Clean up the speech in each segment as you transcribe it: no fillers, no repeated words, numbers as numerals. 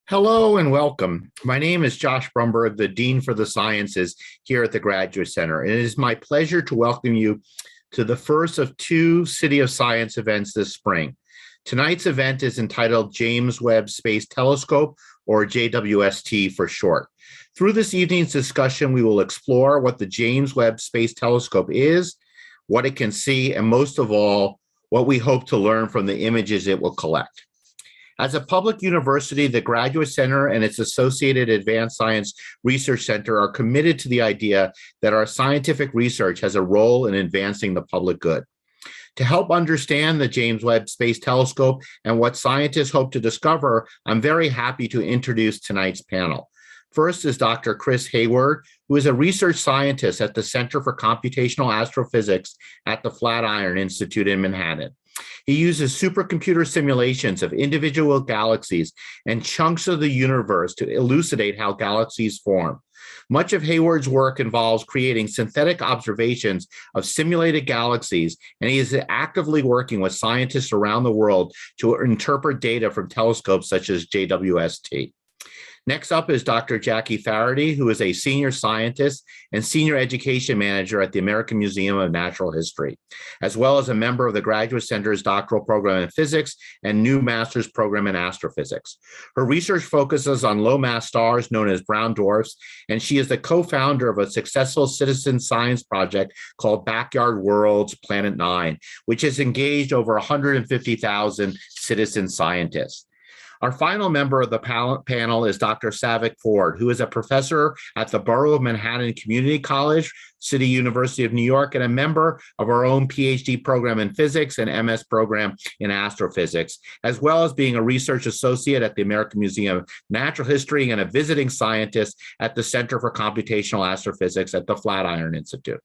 Hello and welcome. My name is Josh Brumberg, the Dean for the Sciences here at the Graduate Center. And it is my pleasure to welcome you to the first of two City of Science events this spring. Tonight's event is entitled James Webb Space Telescope, or JWST for short. Through this evening's discussion, we will explore what the James Webb Space Telescope is, what it can see, and most of all, what we hope to learn from the images it will collect. As a public university, the Graduate Center and its associated Advanced Science Research Center are committed to the idea that our scientific research has a role in advancing the public good. To help understand the James Webb Space Telescope and what scientists hope to discover, I'm very happy to introduce tonight's panel. First is Dr. Chris Hayward, who is a research scientist at the Center for Computational Astrophysics at the Flatiron Institute in Manhattan. He uses supercomputer simulations of individual galaxies and chunks of the universe to elucidate how galaxies form. Much of Hayward's work involves creating synthetic observations of simulated galaxies, and he is actively working with scientists around the world to interpret data from telescopes such as JWST. Next up is Dr. Jackie Faherty, who is a senior scientist and senior education manager at the American Museum of Natural History, as well as a member of the Graduate Center's doctoral program in physics and new master's program in astrophysics. Her research focuses on low-mass stars known as brown dwarfs, and she is the co-founder of a successful citizen science project called Backyard Worlds Planet 9, which has engaged over 150,000 citizen scientists. Our final member of the panel is Dr. Saavik Ford, who is a professor at the Borough of Manhattan Community College, City University of New York, and a member of our own PhD program in physics and MS program in astrophysics, as well as being a research associate at the American Museum of Natural History and a visiting scientist at the Center for Computational Astrophysics at the Flatiron Institute.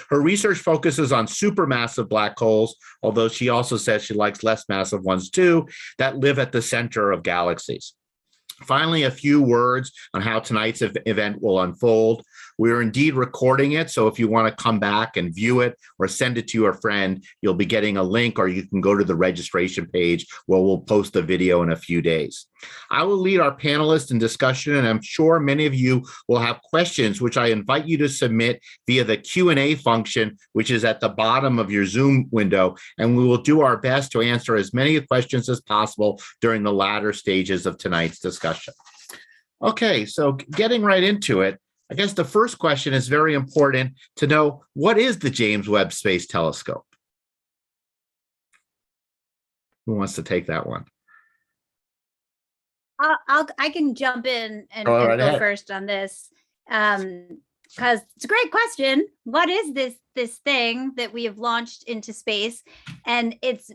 Her research focuses on supermassive black holes, although she also says she likes less massive ones too, that live at the center of galaxies. Finally, a few words on how tonight's event will unfold. We're indeed recording it, so if you want to come back and view it or send it to your friend, you'll be getting a link, or you can go to the registration page where we'll post the video in a few days. I will lead our panelists in discussion, and I'm sure many of you will have questions, which I invite you to submit via the Q&A function, which is at the bottom of your Zoom window, and we will do our best to answer as many questions as possible during the latter stages of tonight's discussion. Okay, so getting right into it, I guess the first question is very important to know, what is the James Webb Space Telescope? Who wants to take that one? I can jump in and go first on this, because it's a great question. What is this thing that we have launched into space? And it's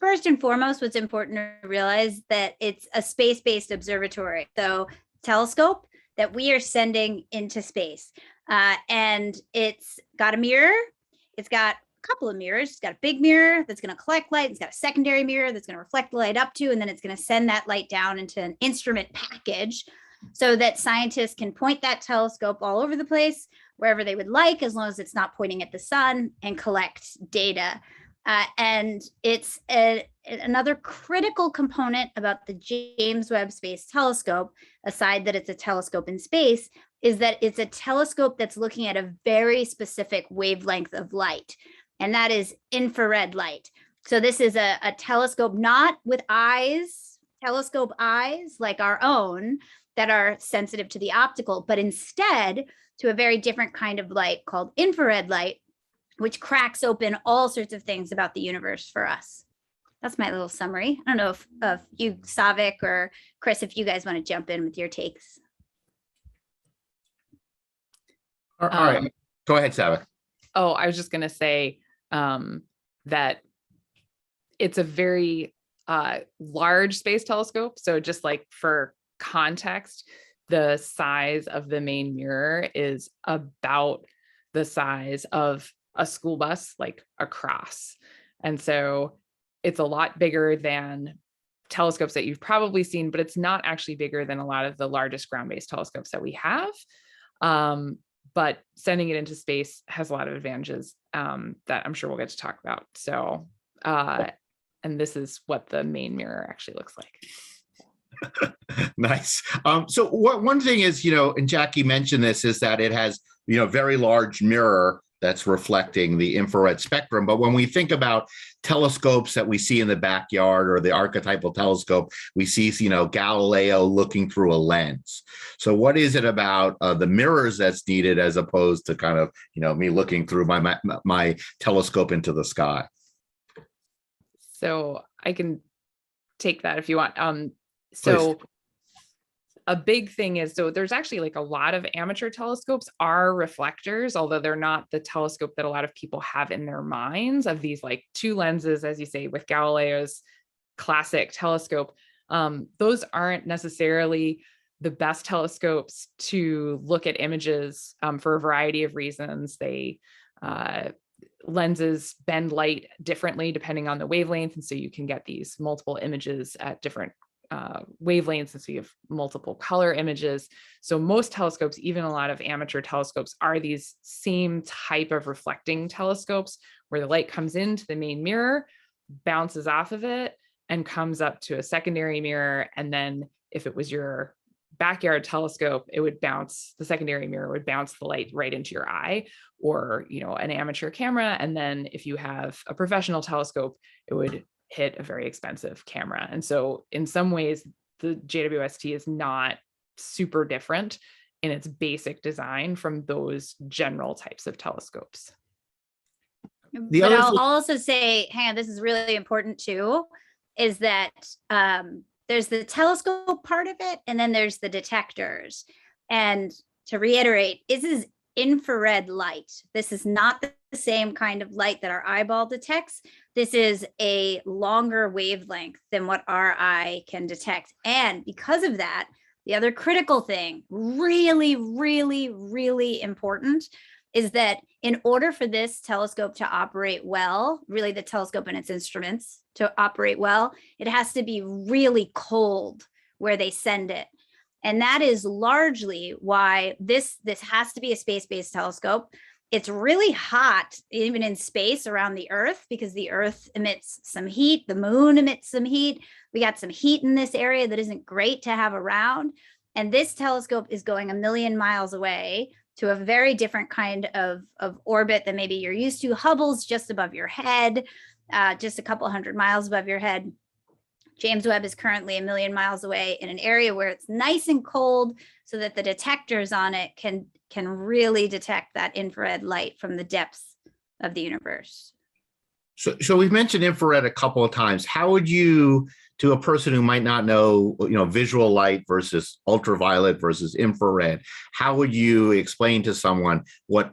first and foremost, what's important to realize that it's a space-based observatory. So telescope that we are sending into space. And it's got a mirror. It's got a couple of mirrors. It's got a big mirror that's going to collect light. It's got a secondary mirror that's going to reflect the light up to, and then it's going to send that light down into an instrument package so that scientists can point that telescope all over the place, wherever they would like, as long as it's not pointing at the sun, and collect data. And it's another critical component about the James Webb Space Telescope, aside that it's a telescope in space, is that it's a telescope that's looking at a very specific wavelength of light, and that is infrared light. So this is a telescope not with eyes, telescope eyes like our own that are sensitive to the optical, but instead to a very different kind of light called infrared light, which cracks open all sorts of things about the universe for us. That's my little summary. I don't know if you, Saavik or Chris, if you guys want to jump in with your takes. All right, go ahead, Saavik. Oh, I was just going to say that it's a very large space telescope. So just like for context, the size of the main mirror is about the size of a school bus, like across. And so it's a lot bigger than telescopes that you've probably seen, but it's not actually bigger than a lot of the largest ground-based telescopes that we have. But sending it into space has a lot of advantages that I'm sure we'll get to talk about. So, and this is what the main mirror actually looks like. Nice. So one thing is, and Jackie mentioned this, is that it has, very large mirror that's reflecting the infrared spectrum. But when we think about telescopes that we see in the backyard, or the archetypal telescope, we see, Galileo looking through a lens. So what is it about the mirrors that's needed, as opposed to kind of, me looking through my telescope into the sky? So I can take that if you want. So Please. A big thing is, so there's actually like a lot of amateur telescopes are reflectors, although they're not the telescope that a lot of people have in their minds of these like two lenses, as you say, with Galileo's classic telescope. Those aren't necessarily the best telescopes to look at images for a variety of reasons. Lenses bend light differently depending on the wavelength. And so you can get these multiple images at different wavelengths, and so you have multiple color images. So most telescopes, even a lot of amateur telescopes, are these same type of reflecting telescopes where the light comes into the main mirror, bounces off of it, and comes up to a secondary mirror. And then if it was your backyard telescope, the secondary mirror would bounce the light right into your eye, or an amateur camera. And then if you have a professional telescope, it would hit a very expensive camera. And so in some ways, the JWST is not super different in its basic design from those general types of telescopes. But I'll also say, hang on, this is really important too, is that there's the telescope part of it, and then there's the detectors. And to reiterate, this is infrared light. This is not the same kind of light that our eyeball detects. This is a longer wavelength than what our eye can detect. And because of that, the other critical thing, really, really, really important, is that in order for this telescope to operate well, really the telescope and its instruments to operate well, it has to be really cold where they send it. And that is largely why this has to be a space-based telescope. It's really hot, even in space around the Earth, because the Earth emits some heat, the moon emits some heat. We got some heat in this area that isn't great to have around. And this telescope is going 1 million miles away to a very different kind of orbit than maybe you're used to. Hubble's just above your head, just a couple hundred miles above your head. James Webb is currently 1 million miles away in an area where it's nice and cold, so that the detectors on it can really detect that infrared light from the depths of the universe. So we've mentioned infrared a couple of times. How would you, to a person who might not know, visual light versus ultraviolet versus infrared, how would you explain to someone what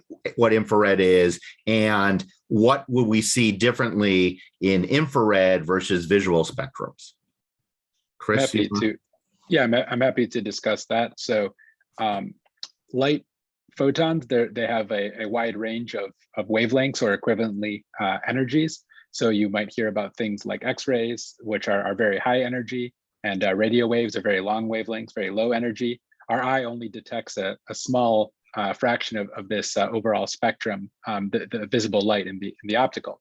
infrared is, and what would we see differently in infrared versus visual spectrums? Chris? I'm happy to discuss that. So light photons, they have a wide range of wavelengths, or equivalently energies. So you might hear about things like X-rays, which are very high energy, and radio waves are very long wavelengths, very low energy. Our eye only detects a small fraction of this overall spectrum, the visible light in the optical.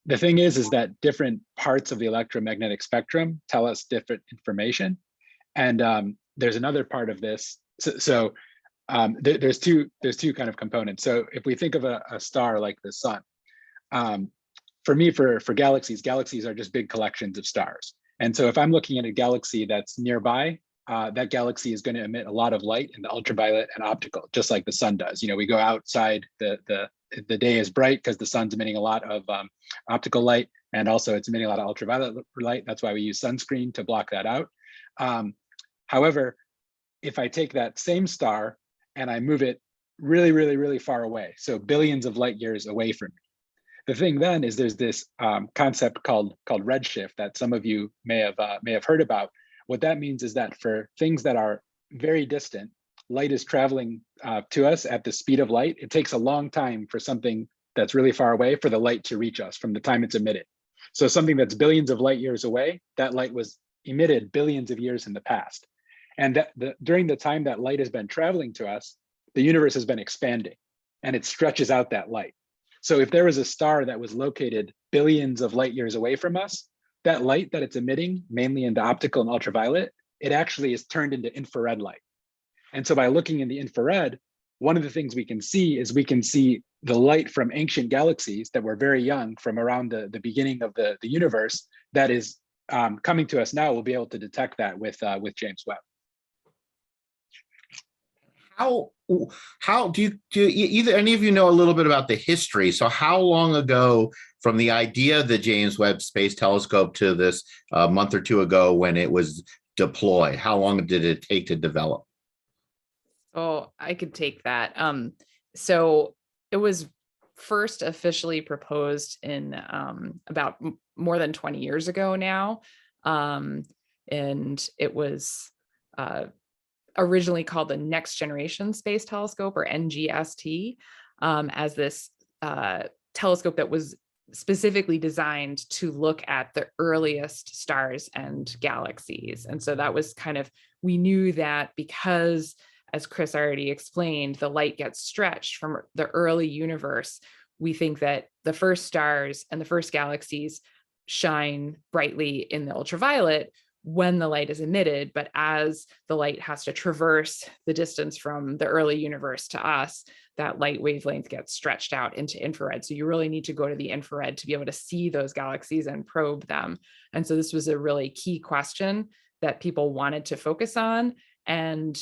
The thing is that different parts of the electromagnetic spectrum tell us different information. And there's another part of this. So there's two kind of components. So if we think of a star like the sun, for galaxies are just big collections of stars. And so if I'm looking at a galaxy that's nearby, that galaxy is going to emit a lot of light in the ultraviolet and optical, just like the sun does. We go outside, the day is bright because the sun's emitting a lot of optical light, and also it's emitting a lot of ultraviolet light. That's why we use sunscreen to block that out. However, if I take that same star and I move it really, really, really far away, so billions of light years away from me, the thing then is there's this concept called redshift that some of you may have heard about. What that means is that for things that are very distant, light is traveling to us at the speed of light. It takes a long time for something that's really far away for the light to reach us from the time it's emitted. So something that's billions of light years away, that light was emitted billions of years in the past. And during the time that light has been traveling to us, the universe has been expanding, and it stretches out that light. So if there was a star that was located billions of light years away from us, that light that it's emitting, mainly into optical and ultraviolet, it actually is turned into infrared light. And so by looking in the infrared, one of the things we can see is we can see the light from ancient galaxies that were very young, from around the beginning of the universe, that is coming to us now. We'll be able to detect that with James Webb. How do either any of you know a little bit about the history? So how long ago from the idea of the James Webb Space Telescope to this month or two ago when it was deployed, how long did it take to develop? Oh, I could take that. So it was first officially proposed in about more than 20 years ago now. And it was originally called the Next Generation Space Telescope, or NGST, as this telescope that was specifically designed to look at the earliest stars and galaxies. And so that was kind of, we knew that because, as Chris already explained, the light gets stretched from the early universe. We think that the first stars and the first galaxies shine brightly in the ultraviolet when the light is emitted, but as the light has to traverse the distance from the early universe to us, that light wavelength gets stretched out into infrared. So you really need to go to the infrared to be able to see those galaxies and probe them. And so this was a really key question that people wanted to focus on and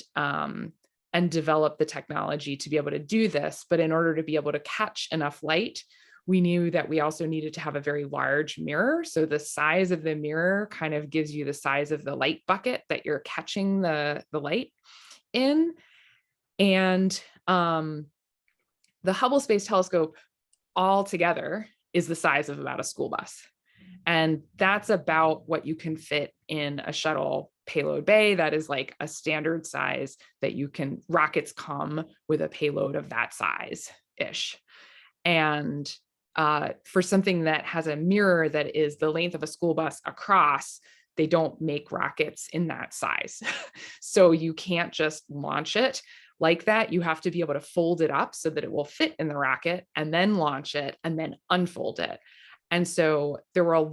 develop the technology to be able to do this. But in order to be able to catch enough light, we knew that we also needed to have a very large mirror. So the size of the mirror kind of gives you the size of the light bucket that you're catching the light in. And the Hubble Space Telescope altogether is the size of about a school bus. And that's about what you can fit in a shuttle payload bay. That is like a standard size that you can, rockets come with a payload of that size-ish. And for something that has a mirror that is the length of a school bus across, they don't make rockets in that size. So you can't just launch it like that. You have to be able to fold it up so that it will fit in the rocket and then launch it and then unfold it. And so there was a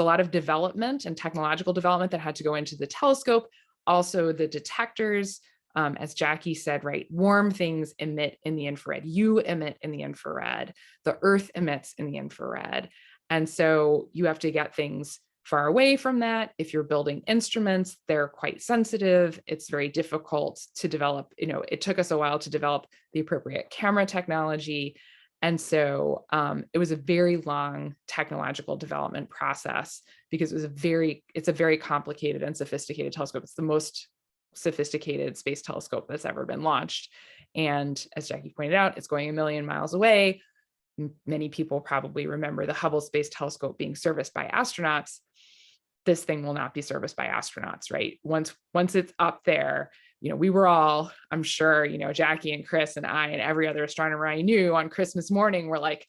lot of development and technological development that had to go into the telescope. Also the detectors, as Jackie said, right, warm things emit in the infrared. You emit in the infrared. The Earth emits in the infrared. And so you have to get things far away from that. If you're building instruments, they're quite sensitive. It's very difficult to develop. It took us a while to develop the appropriate camera technology. And so it was a very long technological development process because it's a very complicated and sophisticated telescope. It's the most sophisticated space telescope that's ever been launched. And as Jackie pointed out, it's going 1 million miles away. Many people probably remember the Hubble Space Telescope being serviced by astronauts. This thing will not be serviced by astronauts, right? Once it's up there, we were all, I'm sure, Jackie and Chris and I and every other astronomer I knew on Christmas morning were like,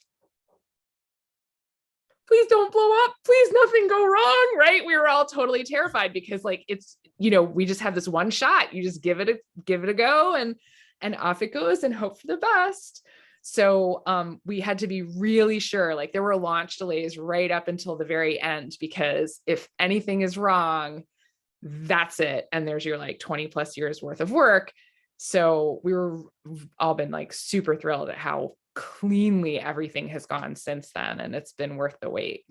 please don't blow up, please nothing go wrong, right? We were all totally terrified because it's, we just have this one shot. You just give it a go and off it goes and hope for the best. So we had to be really sure, there were launch delays right up until the very end, because if anything is wrong, that's it. And there's your 20 plus years worth of work. So we've all been super thrilled at how cleanly everything has gone since then. And it's been worth the wait.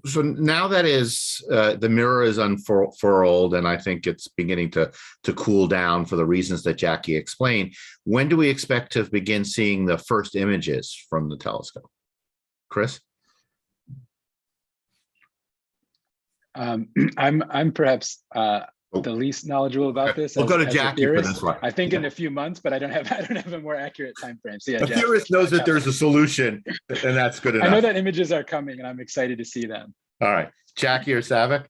So now that the mirror is unfurled, and I think it's beginning to cool down for the reasons that Jackie explained, when do we expect to begin seeing the first images from the telescope? Chris? I'm perhaps the least knowledgeable about this. We'll go to Jackie for this one. I think in a few months, but I don't have a more accurate time frame. So yeah, a theorist knows that there's a solution, and that's good enough. I know that images are coming, and I'm excited to see them. All right, Jackie or Saavik?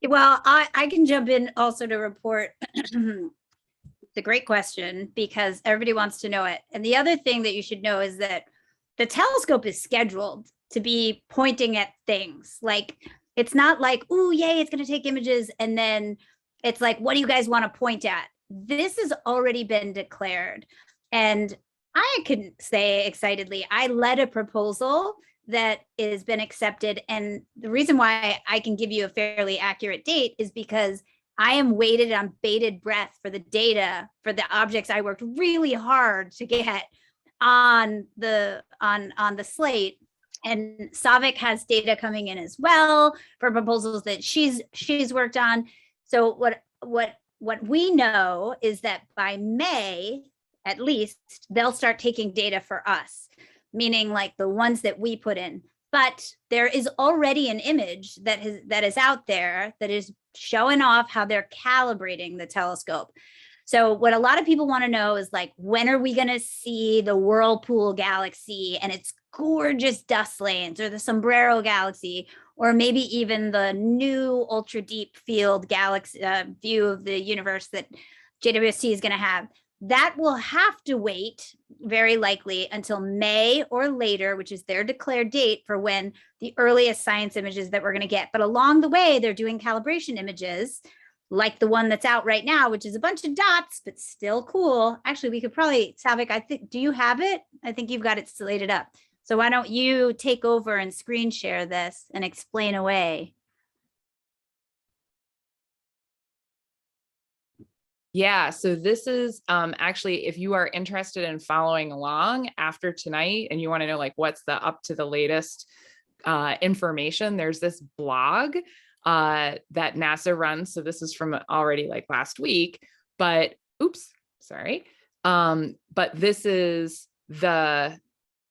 Well, I can jump in also to report. It's a great question because everybody wants to know it. And the other thing that you should know is that the telescope is scheduled to be pointing at things. It's not oh, yay, it's going to take images. And then it's what do you guys want to point at? This has already been declared. And I can say excitedly, I led a proposal that has been accepted. And the reason why I can give you a fairly accurate date is because I am waited on bated breath for the data for the objects I worked really hard to get on the slate. And Saavik has data coming in as well for proposals that she's worked on. So what we know is that by May, at least, they'll start taking data for us, meaning like the ones that we put in. But there is already an image that is out there that is showing off how they're calibrating the telescope. So what a lot of people want to know is like, when are we going to see the Whirlpool galaxy and its gorgeous dust lanes, or the Sombrero galaxy, or maybe even the new ultra deep field galaxy view of the universe that JWST is going to have? That will have to wait very likely until May or later, which is their declared date for when the earliest science images that we're going to get. But along the way, they're doing calibration images like the one that's out right now, which is a bunch of dots, but still cool. Actually, we could probably, Saavik, I think, do you have it? I think you've got it slated up. So why don't you take over and screen share this and explain away? Yeah, so this is actually, if you are interested in following along after tonight and you want to know like what's the up to the latest information, there's this blog that NASA runs. So this is from already like last week, but oops, sorry. But this is the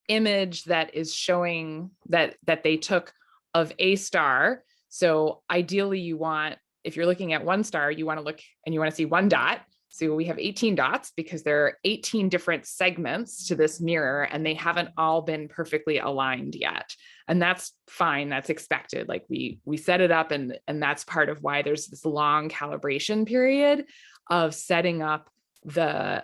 image that is showing that they took of a star. So ideally you want, if you're looking at one star, you want to look and you want to see one dot. So we have 18 dots because there are 18 different segments to this mirror and they haven't all been perfectly aligned yet. And that's fine. That's expected. Like we set it up and that's part of why there's this long calibration period of setting up the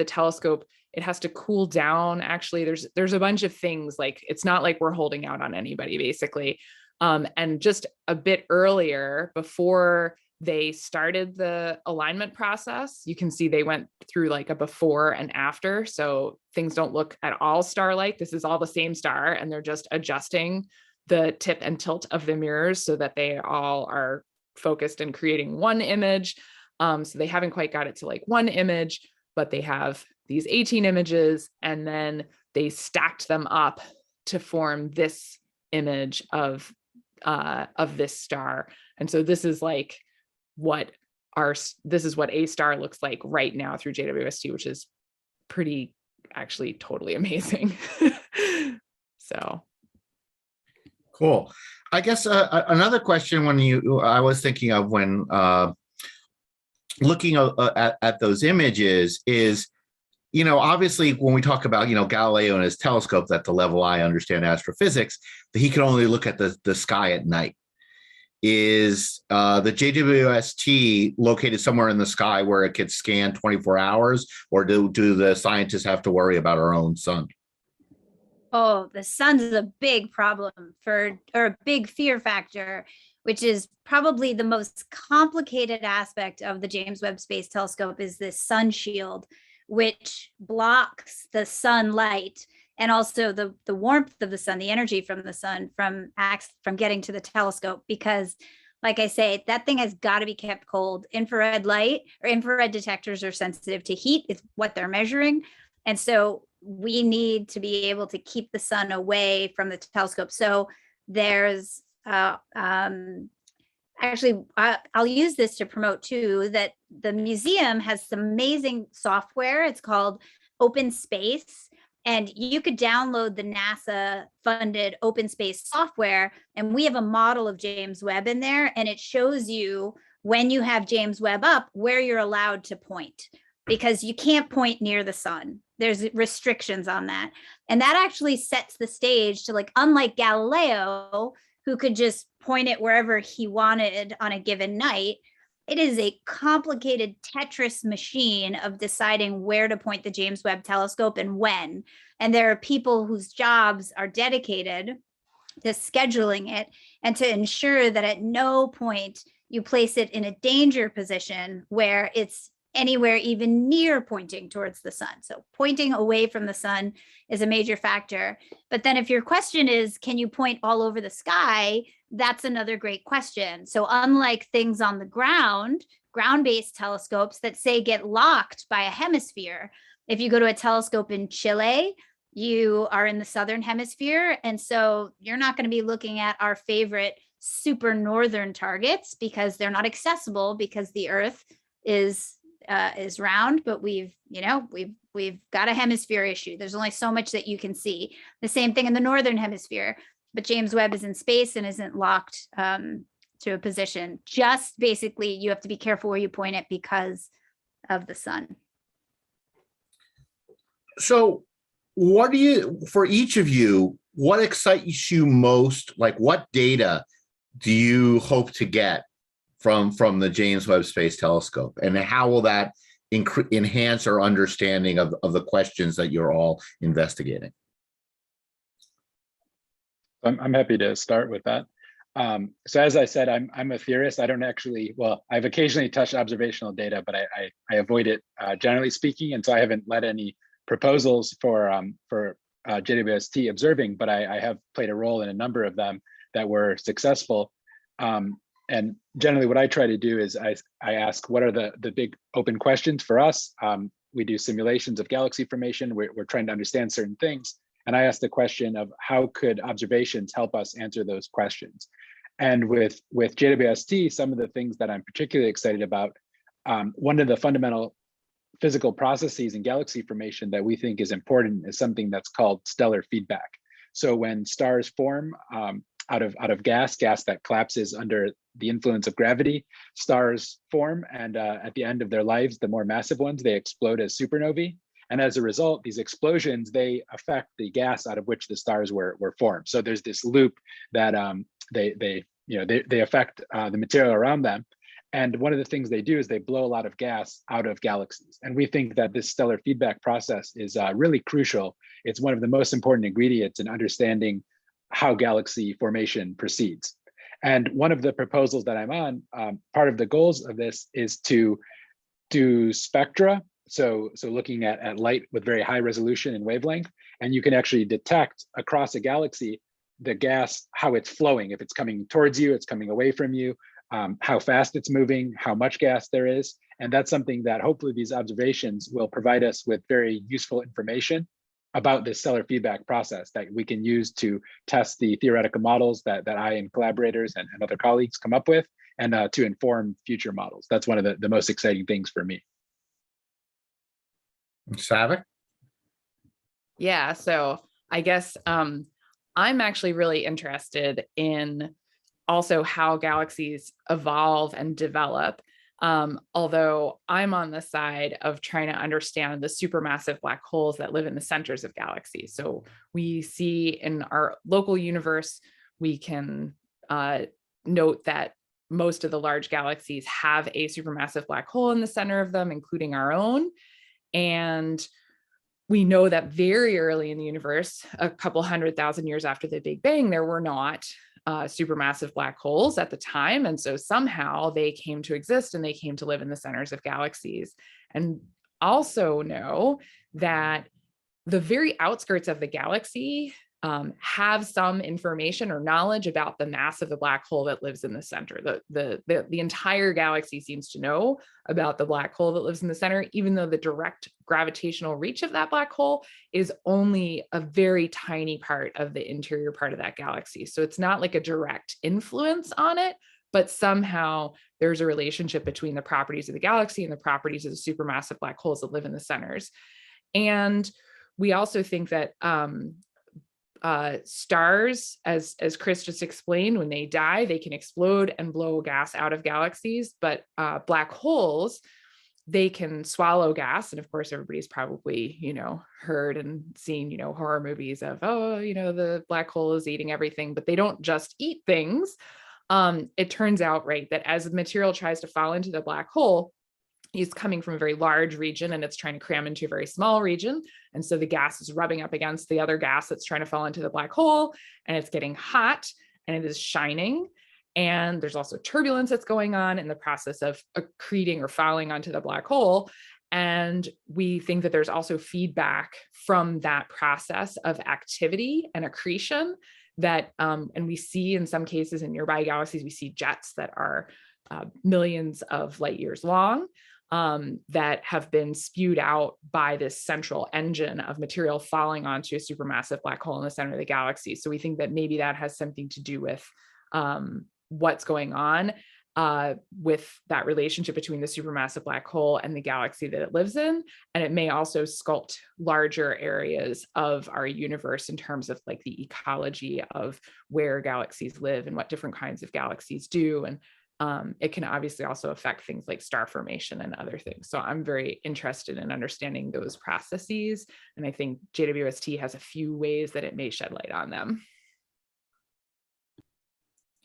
telescope. It has to cool down. Actually, there's a bunch of things, like it's not like we're holding out on anybody basically. And just a bit earlier, before they started the alignment process, you can see they went through like a before and after. So things don't look at all star-like. This is all the same star, and they're just adjusting the tip and tilt of the mirrors so that they all are focused and creating one image. So they haven't quite got it to like one image, but they have these 18 images, and then they stacked them up to form this image of this star. And so this is like this is what a star looks like right now through JWST, which is pretty, actually totally amazing. So cool. I guess another question I was thinking of when looking at those images is, obviously when we talk about, Galileo and his telescope, at the level I understand astrophysics, that he can only look at the sky at night. Is the JWST located somewhere in the sky where it could scan 24 hours, or do the scientists have to worry about our own sun? Oh, the sun's a big problem or a big fear factor, which is probably the most complicated aspect of the James Webb Space Telescope, is this sun shield, which blocks the sunlight and also the warmth of the sun, the energy from the sun from getting to the telescope. Because like I say, that thing has got to be kept cold. Infrared light or infrared detectors are sensitive to heat. It's what they're measuring. And so we need to be able to keep the sun away from the telescope. So there's actually, I'll use this to promote too, that the museum has some amazing software. It's called Open Space. And you could download the NASA funded open space software. And we have a model of James Webb in there. And it shows you, when you have James Webb up, where you're allowed to point, because you can't point near the sun. There's restrictions on that. And that actually sets the stage to, like, unlike Galileo, who could just point it wherever he wanted on a given night, it is a complicated Tetris machine of deciding where to point the James Webb Telescope and when. And there are people whose jobs are dedicated to scheduling it and to ensure that at no point you place it in a danger position where it's anywhere even near pointing towards the sun. So pointing away from the sun is a major factor. But then if your question is, can you point all over the sky? That's another great question. So unlike things on the ground-based telescopes that say get locked by a hemisphere, if you go to a telescope in Chile, you are in the southern hemisphere. And so you're not going to be looking at our favorite super northern targets because they're not accessible because the Earth is round, but we've got a hemisphere issue. There's only so much that you can see. The same thing in the northern hemisphere, but James Webb is in space and isn't locked to a position. Just basically, you have to be careful where you point it because of the sun. So for each of you, what excites you most? Like, what data do you hope to get from the James Webb Space Telescope, and how will that enhance our understanding of the questions that you're all investigating? I'm happy to start with that. So as I said, I'm a theorist. I don't actually, well, I've occasionally touched observational data, but I avoid it generally speaking, and so I haven't led any proposals for JWST observing, but I have played a role in a number of them that were successful. And generally what I try to do is I ask, what are the big open questions for us? We do simulations of galaxy formation. We're trying to understand certain things. And I ask the question of how could observations help us answer those questions? And with JWST, some of the things that I'm particularly excited about, one of the fundamental physical processes in galaxy formation that we think is important is something that's called stellar feedback. So when stars form out of gas that collapses under the influence of gravity, stars form, and at the end of their lives, the more massive ones, they explode as supernovae. And as a result, these explosions, they affect the gas out of which the stars were formed. So there's this loop that they affect the material around them. And one of the things they do is they blow a lot of gas out of galaxies. And we think that this stellar feedback process is really crucial. It's one of the most important ingredients in understanding how galaxy formation proceeds. And one of the proposals that I'm on, part of the goals of this is to do spectra. So looking at light with very high resolution and wavelength, and you can actually detect across a galaxy the gas, how it's flowing, if it's coming towards you, it's coming away from you, how fast it's moving, how much gas there is. And that's something that hopefully these observations will provide us with very useful information about this stellar feedback process that we can use to test the theoretical models that I and collaborators and other colleagues come up with, and to inform future models. That's one of the most exciting things for me. Saavik? Yeah, so I guess I'm actually really interested in also how galaxies evolve and develop. Although I'm on the side of trying to understand the supermassive black holes that live in the centers of galaxies. So we see in our local universe, we can note that most of the large galaxies have a supermassive black hole in the center of them, including our own. And we know that very early in the universe, a couple 100,000 years after the Big Bang, there were not supermassive black holes at the time. And so somehow they came to exist and they came to live in the centers of galaxies. And also know that the very outskirts of the galaxy have some information or knowledge about the mass of the black hole that lives in the center. The entire galaxy seems to know about the black hole that lives in the center, even though the direct gravitational reach of that black hole is only a very tiny part of the interior part of that galaxy. So it's not like a direct influence on it, but somehow there's a relationship between the properties of the galaxy and the properties of the supermassive black holes that live in the centers. And we also think that stars, as Chris just explained, when they die, they can explode and blow gas out of galaxies, but black holes, they can swallow gas. And of course, everybody's probably, heard and seen, horror movies of, the black hole is eating everything, but they don't just eat things. It turns out, right, that as the material tries to fall into the black hole, it's coming from a very large region and it's trying to cram into a very small region. And so the gas is rubbing up against the other gas that's trying to fall into the black hole, and it's getting hot and it is shining. And there's also turbulence that's going on in the process of accreting or falling onto the black hole. And we think that there's also feedback from that process of activity and accretion that, and we see in some cases in nearby galaxies, we see jets that are millions of light years long, that have been spewed out by this central engine of material falling onto a supermassive black hole in the center of the galaxy. So we think that maybe that has something to do with what's going on with that relationship between the supermassive black hole and the galaxy that it lives in. And it may also sculpt larger areas of our universe in terms of like the ecology of where galaxies live and what different kinds of galaxies do. And it can obviously also affect things like star formation and other things. So I'm very interested in understanding those processes. And I think JWST has a few ways that it may shed light on them.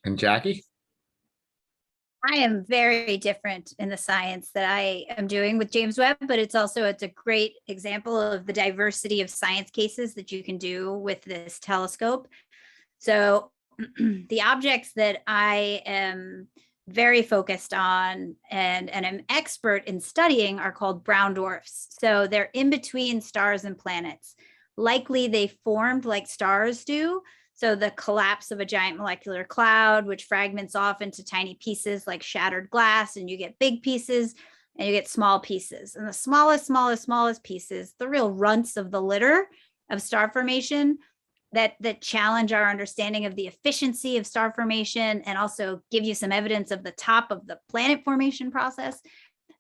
And Jackie? I am very different in the science that I am doing with James Webb, but it's a great example of the diversity of science cases that you can do with this telescope. So the objects that I am very focused on and am expert in studying are called brown dwarfs. So they're in between stars and planets. Likely they formed like stars do. So the collapse of a giant molecular cloud, which fragments off into tiny pieces like shattered glass, and you get big pieces and you get small pieces. And the smallest pieces, the real runts of the litter of star formation that challenge our understanding of the efficiency of star formation and also give you some evidence of the top of the planet formation process,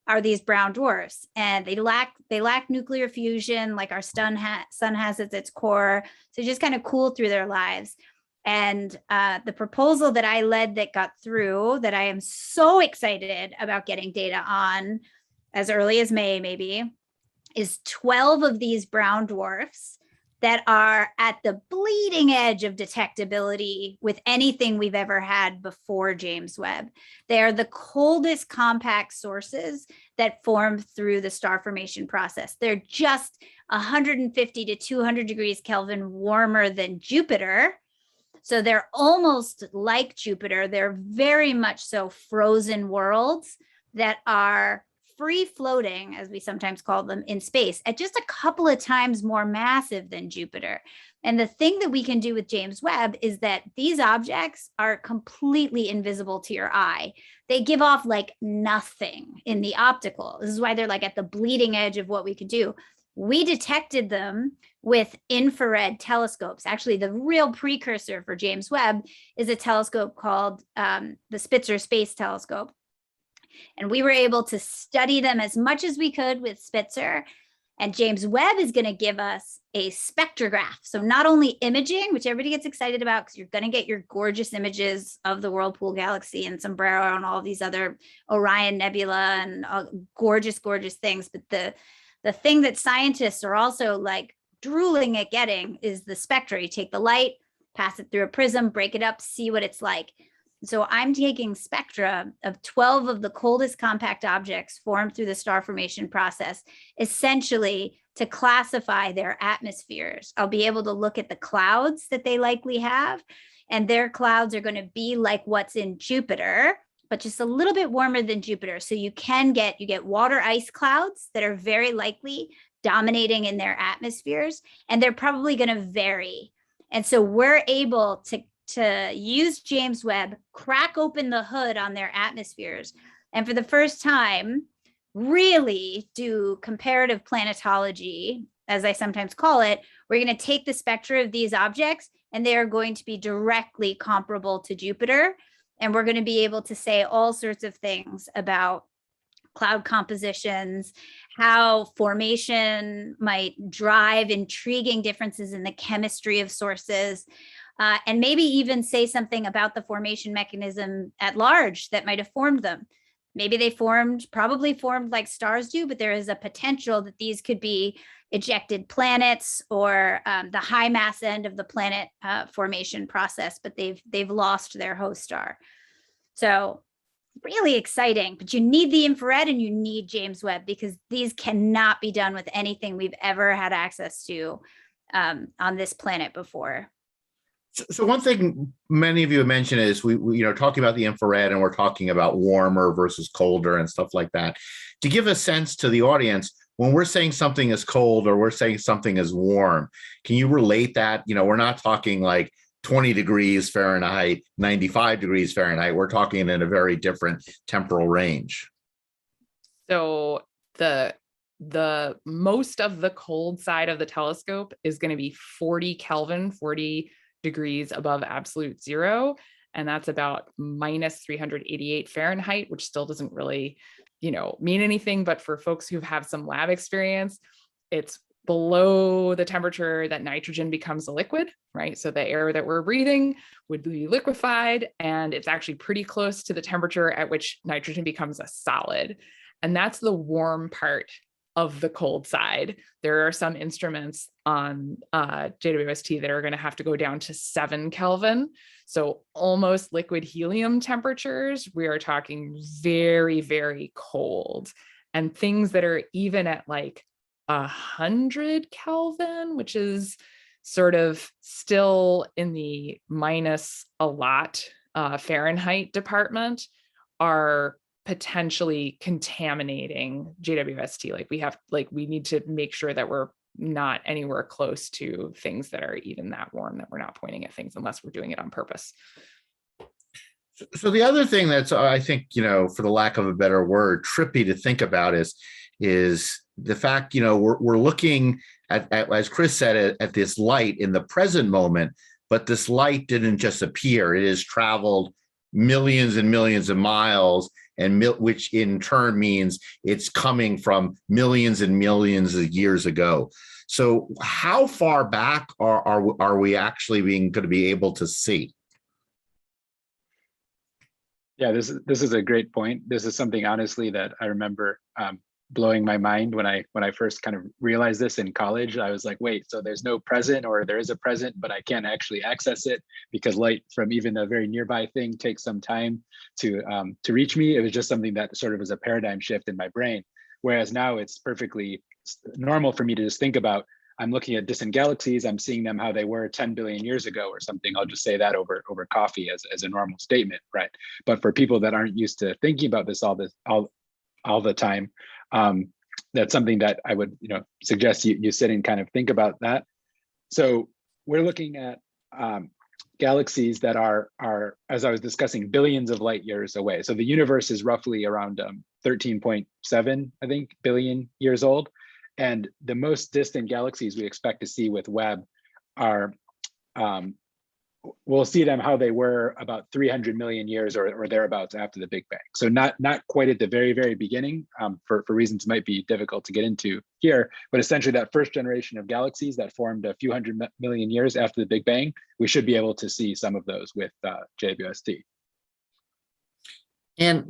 are these brown dwarfs. And they lack nuclear fusion like our sun has at its core. So just kind of cool through their lives. And the proposal that I led that got through, that I am so excited about getting data on as early as May maybe, is 12 of these brown dwarfs that are at the bleeding edge of detectability with anything we've ever had before James Webb. They are the coldest compact sources that form through the star formation process. They're just 150 to 200 degrees Kelvin warmer than Jupiter. So they're almost like Jupiter. They're very much so frozen worlds that are free floating, as we sometimes call them, in space at just a couple of times more massive than Jupiter. And the thing that we can do with James Webb is that these objects are completely invisible to your eye. They give off like nothing in the optical. This is why they're like at the bleeding edge of what we could do. We detected them with infrared telescopes. Actually, the real precursor for James Webb is a telescope called the Spitzer Space Telescope. And we were able to study them as much as we could with Spitzer. And James Webb is going to give us a spectrograph. So not only imaging, which everybody gets excited about because you're going to get your gorgeous images of the Whirlpool Galaxy and Borough and all these other Orion Nebula and gorgeous, gorgeous things. But the thing that scientists are also like drooling at getting is the spectra. You take the light, pass it through a prism, break it up, see what it's like. So I'm taking spectra of 12 of the coldest compact objects formed through the star formation process, essentially to classify their atmospheres. I'll be able to look at the clouds that they likely have, and their clouds are going to be like what's in Jupiter, but just a little bit warmer than Jupiter. So you get water ice clouds that are very likely dominating in their atmospheres, and they're probably going to vary. And so we're able to use James Webb, crack open the hood on their atmospheres, and for the first time, really do comparative planetology, as I sometimes call it. We're going to take the spectra of these objects, and they are going to be directly comparable to Jupiter. And we're going to be able to say all sorts of things about cloud compositions, how formation might drive intriguing differences in the chemistry of sources, and maybe even say something about the formation mechanism at large that might have formed them. Maybe they probably formed like stars do, but there is a potential that these could be ejected planets or the high mass end of the planet formation process, but they've lost their host star. So really exciting, but you need the infrared and you need James Webb because these cannot be done with anything we've ever had access to on this planet before. So one thing many of you have mentioned is we talking about the infrared, and we're talking about warmer versus colder and stuff like that. To give a sense to the audience, when we're saying something is cold or we're saying something is warm, can you relate that? We're not talking like 20 degrees Fahrenheit, 95 degrees Fahrenheit. We're talking in a very different temporal range. So the most of the cold side of the telescope is going to be 40 Kelvin, 40 degrees above absolute zero. And that's about minus 388 Fahrenheit, which still doesn't really, mean anything. But for folks who have some lab experience, it's below the temperature that nitrogen becomes a liquid, right? So the air that we're breathing would be liquefied, and it's actually pretty close to the temperature at which nitrogen becomes a solid. And that's the warm part of the cold side. There are some instruments on JWST that are going to have to go down to 7 Kelvin. So almost liquid helium temperatures. We are talking very, very cold. And things that are even at like 100 Kelvin, which is sort of still in the minus a lot Fahrenheit department, are potentially contaminating JWST. We need to make sure that we're not anywhere close to things that are even that warm, that we're not pointing at things unless we're doing it on purpose. So the other thing that's, I think, for the lack of a better word, trippy to think about is the fact, we're looking at, as Chris said, at this light in the present moment, but this light didn't just appear. It has traveled millions and millions of miles, and which in turn means it's coming from millions and millions of years ago. So how far back are we actually going to be able to see? Yeah, this is a great point. This is something, honestly, that I remember blowing my mind when I first kind of realized this in college. I was like, wait, so there's no present, or there is a present, but I can't actually access it because light from even a very nearby thing takes some time to reach me. It was just something that sort of was a paradigm shift in my brain. Whereas now it's perfectly normal for me to just think about, I'm looking at distant galaxies, I'm seeing them how they were 10 billion years ago or something. I'll just say that over coffee as a normal statement, right? But for people that aren't used to thinking about this all the time, that's something that I would suggest you sit and kind of think about that. So we're looking at galaxies that are, as I was discussing, billions of light years away. So the universe is roughly around 13.7, I think, billion years old. And the most distant galaxies we expect to see with Webb are, we'll see them how they were about 300 million years or thereabouts after the Big Bang. So not quite at the very, very beginning, for reasons might be difficult to get into here, but essentially that first generation of galaxies that formed a few hundred million years after the Big Bang, we should be able to see some of those with JWST. And,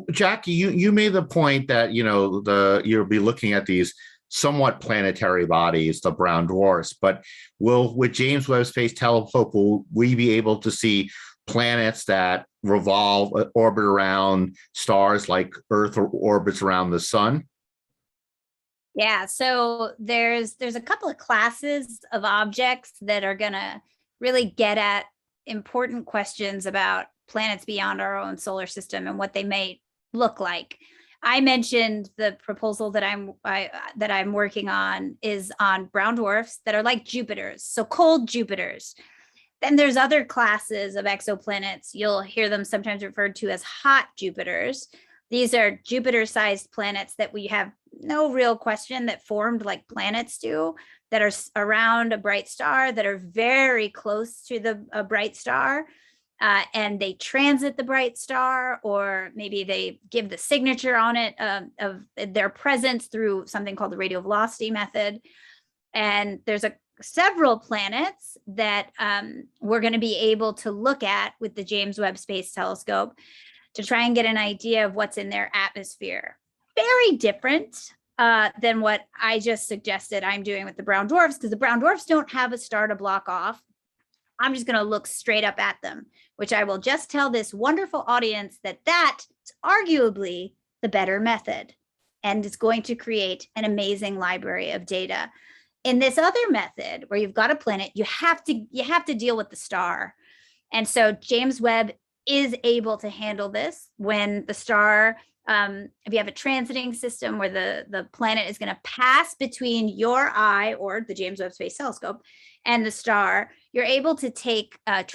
Jackie, you made the point that, you'll be looking at these somewhat planetary bodies, the brown dwarfs, but with James Webb Space Telescope, will we be able to see planets that revolve, orbit around stars like Earth orbits around the sun? Yeah, so there's a couple of classes of objects that are going to really get at important questions about planets beyond our own solar system and what they may look like. I mentioned the proposal that I'm working on is on brown dwarfs that are like Jupiters, so cold Jupiters. Then there's other classes of exoplanets. You'll hear them sometimes referred to as hot Jupiters. These are Jupiter-sized planets that we have no real question that formed like planets do, that are around a bright star, that are very close to a bright star. And they transit the bright star, or maybe they give the signature on it of their presence through something called the radial velocity method. And there's several planets that we're going to be able to look at with the James Webb Space Telescope to try and get an idea of what's in their atmosphere. Very different than what I just suggested I'm doing with the brown dwarfs, because the brown dwarfs don't have a star to block off. I'm just going to look straight up at them, which I will just tell this wonderful audience that is arguably the better method, and it's going to create an amazing library of data. In this other method where you've got a planet, you have to deal with the star. And so James Webb is able to handle this when the star, if you have a transiting system where the planet is going to pass between your eye or the James Webb Space Telescope and the star, you're able to take a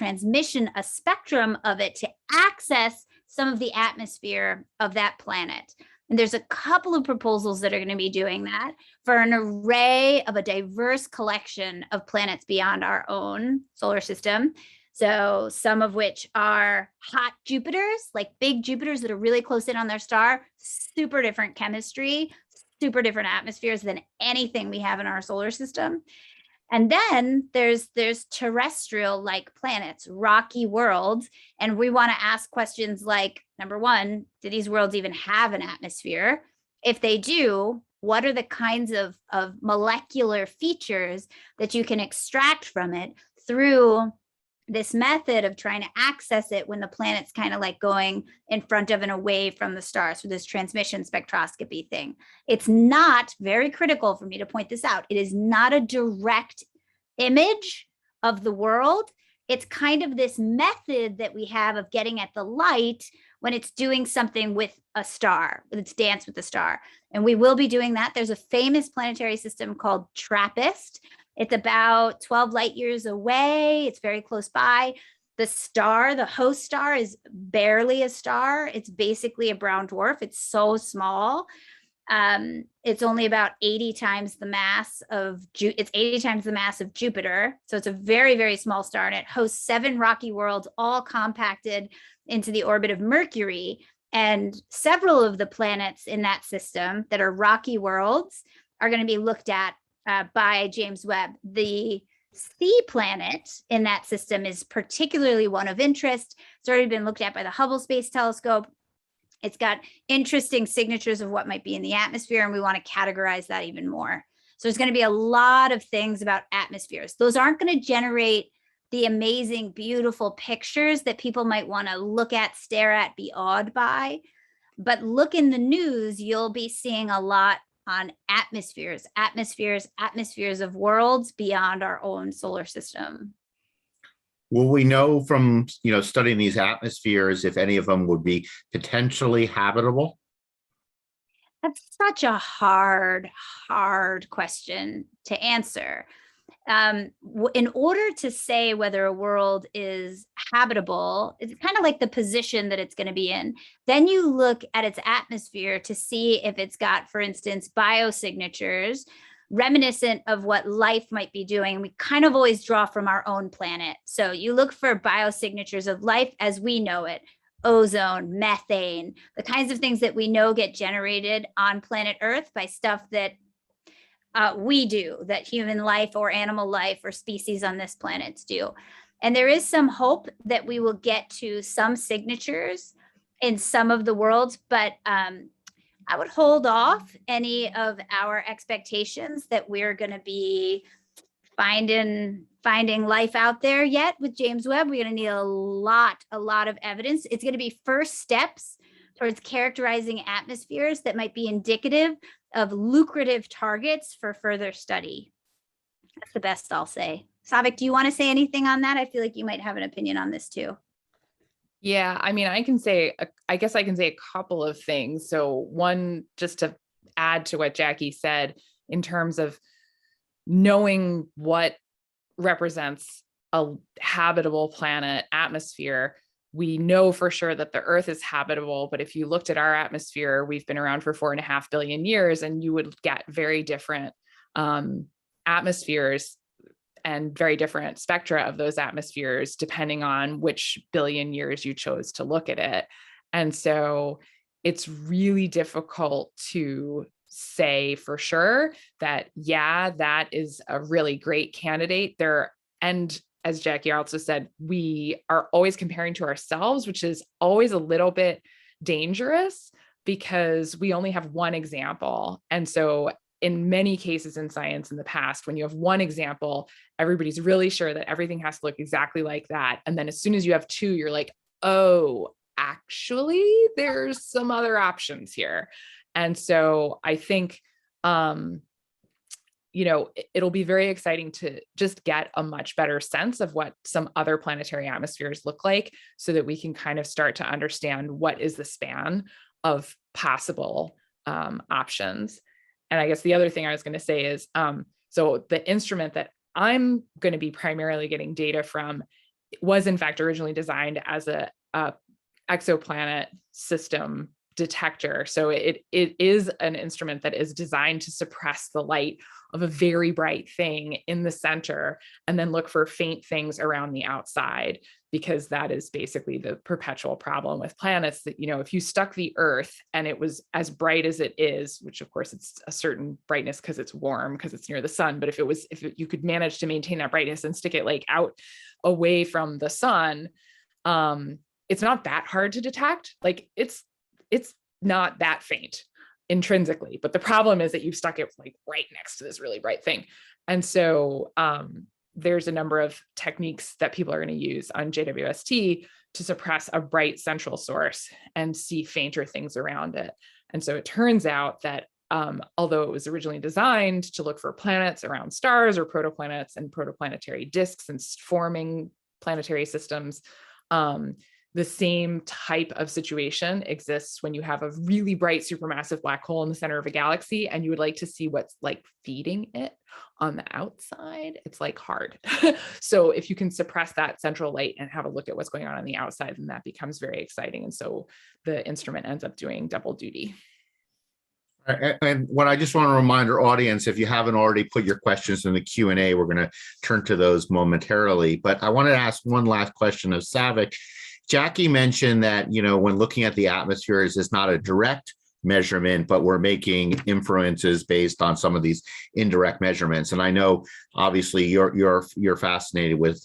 spectrum of it to access some of the atmosphere of that planet. And there's a couple of proposals that are going to be doing that for an array of a diverse collection of planets beyond our own solar system. So some of which are hot Jupiters, like big Jupiters that are really close in on their star, super different chemistry, super different atmospheres than anything we have in our solar system. And then there's terrestrial like planets, rocky worlds. And we want to ask questions like, number one, do these worlds even have an atmosphere? If they do, what are the kinds of molecular features that you can extract from it through this method of trying to access it when the planet's kind of like going in front of and away from the stars, so this transmission spectroscopy thing. It's not, very critical for me to point this out, it is not a direct image of the world. It's kind of this method that we have of getting at the light when it's doing something with a star, with its dance with the star. And we will be doing that. There's a famous planetary system called TRAPPIST. It's about 12 light years away. It's very close by. The star, the host star, is barely a star. It's basically a brown dwarf. It's so small. It's only about 80 times the mass of Jupiter. So it's a very, very small star, and it hosts 7 rocky worlds, all compacted into the orbit of Mercury. And several of the planets in that system that are rocky worlds are going to be looked at by James Webb. The sea planet in that system is particularly one of interest. It's already been looked at by the Hubble Space Telescope. It's got interesting signatures of what might be in the atmosphere, and we want to categorize that even more. So there's going to be a lot of things about atmospheres. Those aren't going to generate the amazing, beautiful pictures that people might want to look at, stare at, be awed by. But look in the news, you'll be seeing a lot on atmospheres of worlds beyond our own solar system. Will we know from, studying these atmospheres if any of them would be potentially habitable? That's such a hard question to answer. In order to say whether a world is habitable, it's kind of like the position that it's going to be in. Then you look at its atmosphere to see if it's got, for instance, biosignatures reminiscent of what life might be doing. We kind of always draw from our own planet. So you look for biosignatures of life as we know it. Ozone, methane, the kinds of things that we know get generated on planet Earth by stuff that we do, that human life or animal life or species on this planet do. And there is some hope that we will get to some signatures in some of the worlds, but I would hold off any of our expectations that we're going to be finding life out there yet with James Webb. We're going to need a lot of evidence. It's going to be first steps towards characterizing atmospheres that might be indicative of lucrative targets for further study. That's the best I'll say. Saavik, do you want to say anything on that? I feel like you might have an opinion on this too. Yeah, I mean, I guess I can say a couple of things. So one, just to add to what Jackie said, in terms of knowing what represents a habitable planet atmosphere, we know for sure that the Earth is habitable, but if you looked at our atmosphere, we've been around for 4.5 billion years, and you would get very different atmospheres and very different spectra of those atmospheres, depending on which billion years you chose to look at it. And so it's really difficult to say for sure that, yeah, that is a really great candidate there. And as Jackie also said, we are always comparing to ourselves, which is always a little bit dangerous because we only have one example. And so in many cases in science in the past, when you have one example, everybody's really sure that everything has to look exactly like that. And then as soon as you have two, you're like, oh, actually, there's some other options here. And so I think it'll be very exciting to just get a much better sense of what some other planetary atmospheres look like, so that we can kind of start to understand what is the span of possible options. And I guess the other thing I was going to say is, so the instrument that I'm going to be primarily getting data from was in fact originally designed as a exoplanet system detector. So it is an instrument that is designed to suppress the light of a very bright thing in the center and then look for faint things around the outside, because that is basically the perpetual problem with planets, that, if you stuck the Earth and it was as bright as it is, which of course it's a certain brightness because it's warm, because it's near the sun, but if you could manage to maintain that brightness and stick it like out away from the sun, it's not that hard to detect. Like it's not that faint intrinsically, but the problem is that you've stuck it like right next to this really bright thing. And so there's a number of techniques that people are going to use on JWST to suppress a bright central source and see fainter things around it. And so it turns out that although it was originally designed to look for planets around stars or protoplanets and protoplanetary disks and forming planetary systems, the same type of situation exists when you have a really bright supermassive black hole in the center of a galaxy and you would like to see what's like feeding it on the outside. It's like hard. So if you can suppress that central light and have a look at what's going on the outside, then that becomes very exciting. And so the instrument ends up doing double duty. And what I just want to remind our audience, if you haven't already put your questions in the Q&A, we're going to turn to those momentarily. But I wanted to ask one last question of Saavik. Jackie mentioned that, when looking at the atmospheres, it's not a direct measurement, but we're making inferences based on some of these indirect measurements. And I know, obviously, you're fascinated with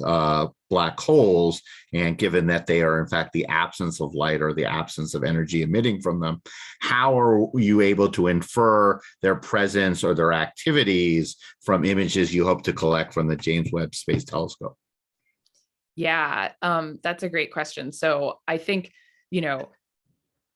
black holes, and given that they are, in fact, the absence of light or the absence of energy emitting from them, how are you able to infer their presence or their activities from images you hope to collect from the James Webb Space Telescope? Yeah, that's a great question. So I think,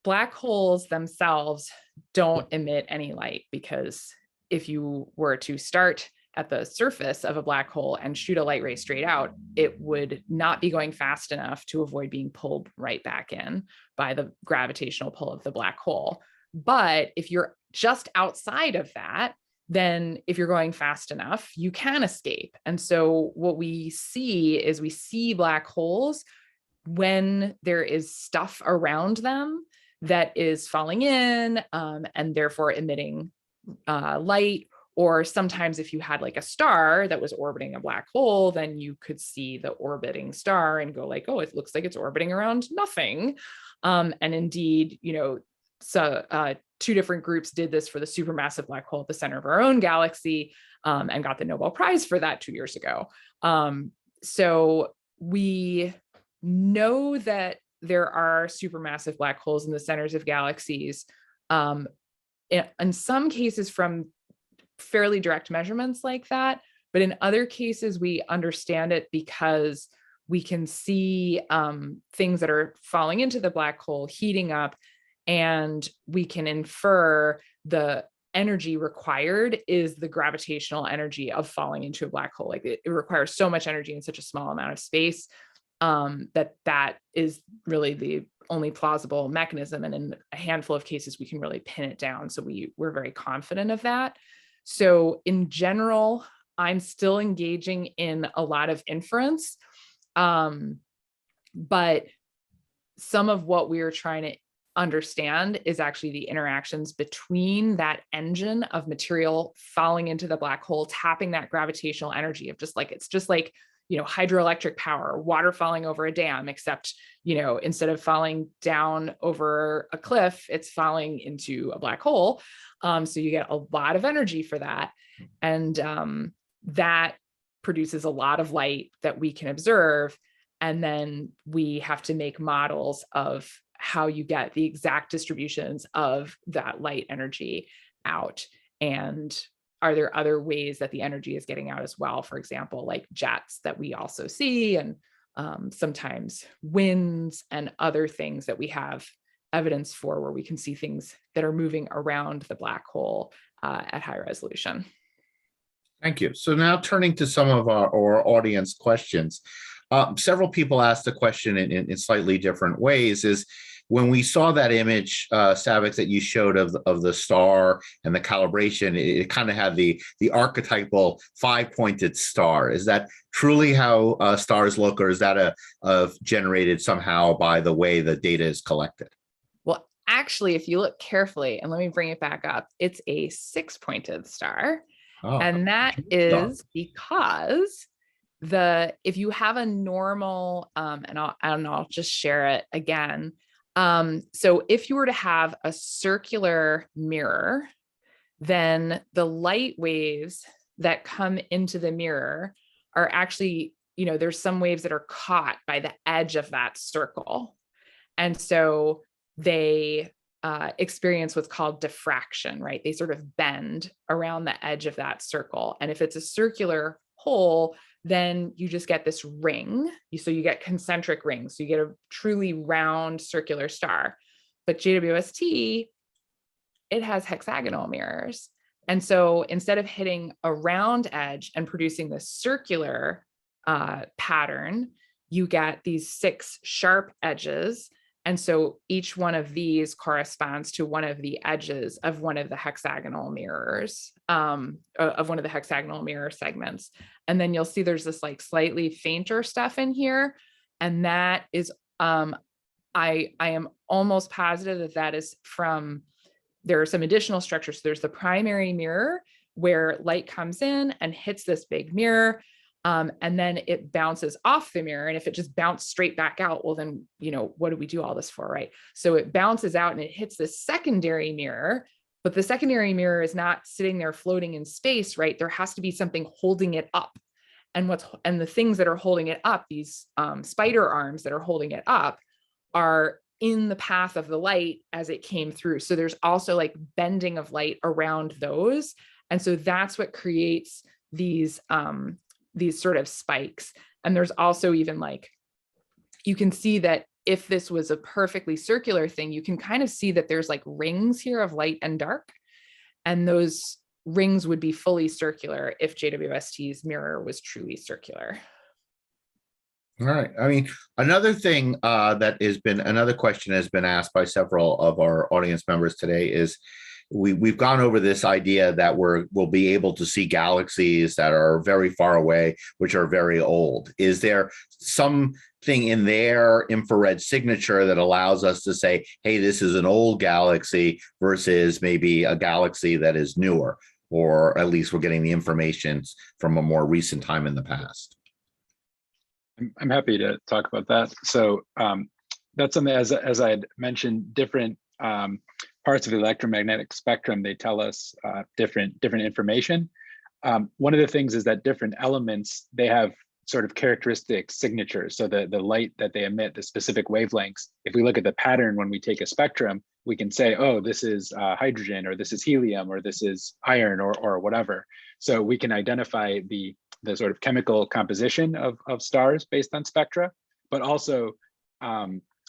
black holes themselves don't emit any light, because if you were to start at the surface of a black hole and shoot a light ray straight out, it would not be going fast enough to avoid being pulled right back in by the gravitational pull of the black hole. But if you're just outside of that, then if you're going fast enough, you can escape. And so what we see black holes when there is stuff around them that is falling in and therefore emitting light. Or sometimes if you had like a star that was orbiting a black hole, then you could see the orbiting star and go like, oh, it looks like it's orbiting around nothing. And indeed, so two different groups did this for the supermassive black hole at the center of our own galaxy and got the Nobel Prize for that 2 years ago. So we know that there are supermassive black holes in the centers of galaxies, in some cases from fairly direct measurements like that, but in other cases we understand it because we can see things that are falling into the black hole heating up, and we can infer the energy required is the gravitational energy of falling into a black hole. Like it requires so much energy in such a small amount of space that is really the only plausible mechanism. And in a handful of cases, we can really pin it down. So we're very confident of that. So in general, I'm still engaging in a lot of inference, but some of what we're trying to understand is actually the interactions between that engine of material falling into the black hole, tapping that gravitational energy of it's just like hydroelectric power, water falling over a dam, except instead of falling down over a cliff, it's falling into a black hole. So you get a lot of energy for that, and that produces a lot of light that we can observe. And then we have to make models of how you get the exact distributions of that light energy out. And are there other ways that the energy is getting out as well? For example, like jets that we also see, and sometimes winds and other things that we have evidence for, where we can see things that are moving around the black hole at high resolution. Thank you. So now turning to some of our audience questions. Several people asked the question in slightly different ways. Is when we saw that image, Saavik, that you showed of the star and the calibration, it kind of had the archetypal five-pointed star. Is that truly how stars look, or is that generated somehow by the way the data is collected? Well, actually, if you look carefully, and let me bring it back up, it's a six-pointed star. Oh, and that is because if you have a normal, and I'll just share it again. So if you were to have a circular mirror, then the light waves that come into the mirror are actually, there's some waves that are caught by the edge of that circle. And so they experience what's called diffraction, right? They sort of bend around the edge of that circle. And if it's a circular hole, then you just get this ring. So you get concentric rings. So you get a truly round circular star. But JWST, it has hexagonal mirrors. And so instead of hitting a round edge and producing this circular pattern, you get these 6 sharp edges. And so each one of these corresponds to one of the edges of one of the hexagonal mirrors, of one of the hexagonal mirror segments. And then you'll see there's this like slightly fainter stuff in here. And that is, I am almost positive that is from, there are some additional structures. So there's the primary mirror where light comes in and hits this big mirror. And then it bounces off the mirror. And if it just bounced straight back out, well, then, what do we do all this for, right? So it bounces out and it hits the secondary mirror, but the secondary mirror is not sitting there floating in space, right? There has to be something holding it up. And the things that are holding it up, these spider arms that are holding it up, are in the path of the light as it came through. So there's also like bending of light around those. And so that's what creates these sort of spikes. And there's also even like, you can see that if this was a perfectly circular thing, you can kind of see that there's like rings here of light and dark. And those rings would be fully circular if JWST's mirror was truly circular. All right. I mean, another thing another question has been asked by several of our audience members today is, we've gone over this idea that we'll be able to see galaxies that are very far away, which are very old. Is there something in their infrared signature that allows us to say, hey, this is an old galaxy versus maybe a galaxy that is newer, or at least we're getting the information from a more recent time in the past? I'm happy to talk about that. So that's something, as I had mentioned, different parts of the electromagnetic spectrum, they tell us different information. One of the things is that different elements, they have sort of characteristic signatures. So the light that they emit, the specific wavelengths, if we look at the pattern when we take a spectrum, we can say, oh, this is hydrogen, or this is helium, or this is iron, or whatever. So we can identify the sort of chemical composition of stars based on spectra, but also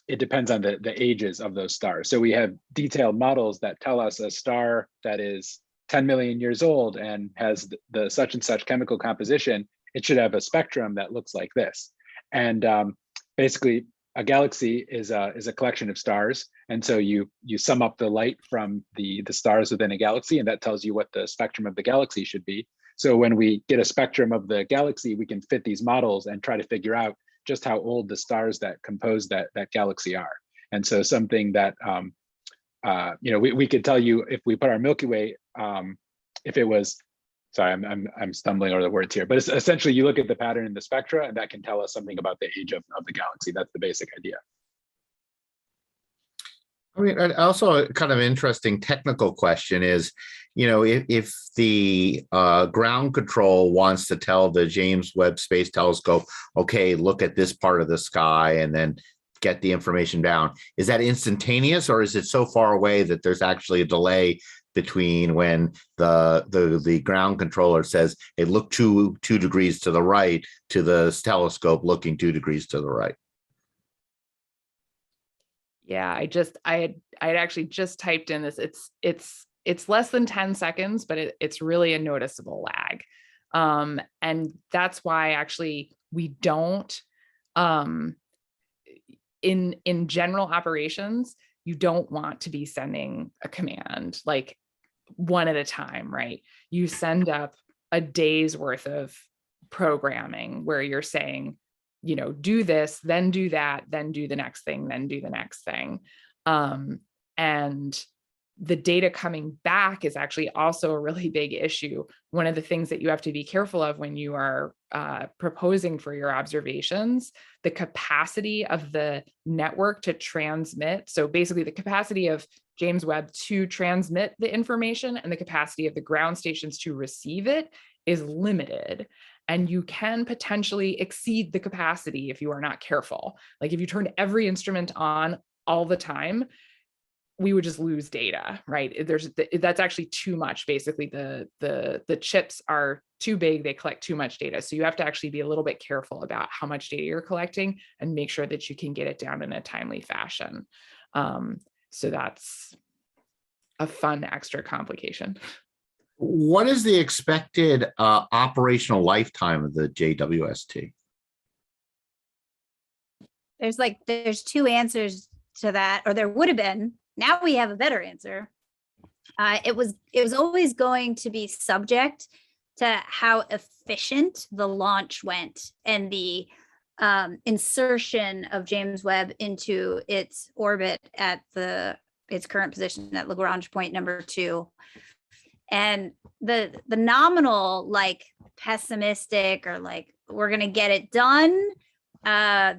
it depends on the ages of those stars. So we have detailed models that tell us a star that is 10 million years old and has the such and such chemical composition, it should have a spectrum that looks like this. And basically, a galaxy is a collection of stars. And so you sum up the light from the stars within a galaxy, and that tells you what the spectrum of the galaxy should be. So when we get a spectrum of the galaxy, we can fit these models and try to figure out just how old the stars that compose that galaxy are. And so something that we could tell you, if we put our Milky Way, if it was, sorry, I'm stumbling over the words here, but it's essentially you look at the pattern in the spectra, and that can tell us something about the age of the galaxy. That's the basic idea. I mean, also a kind of interesting technical question is, if the ground control wants to tell the James Webb Space Telescope, okay, look at this part of the sky and then get the information down, is that instantaneous, or is it so far away that there's actually a delay between when the ground controller says, hey, look two degrees to the right, to the telescope looking 2 degrees to the right? Yeah, I had actually just typed in this. It's less than 10 seconds, but it's really a noticeable lag. And that's why actually we don't, in general operations, you don't want to be sending a command like one at a time, right? You send up a day's worth of programming where you're saying, you know, do this, then do that, then do the next thing, then do the next thing. And the data coming back is actually also a really big issue. One of the things that you have to be careful of when you are proposing for your observations, the capacity of the network to transmit. So basically the capacity of James Webb to transmit the information and the capacity of the ground stations to receive it is limited. And you can potentially exceed the capacity if you are not careful. Like if you turn every instrument on all the time, we would just lose data, right? That's actually too much. Basically, the chips are too big, they collect too much data. So you have to actually be a little bit careful about how much data you're collecting and make sure that you can get it down in a timely fashion. So that's a fun extra complication. What is the expected operational lifetime of the JWST? There's two answers to that, or there would have been. Now we have a better answer. It was always going to be subject to how efficient the launch went and the insertion of James Webb into its orbit at its current position at Lagrange point number 2. And the nominal, like, pessimistic or like, we're going to get it done,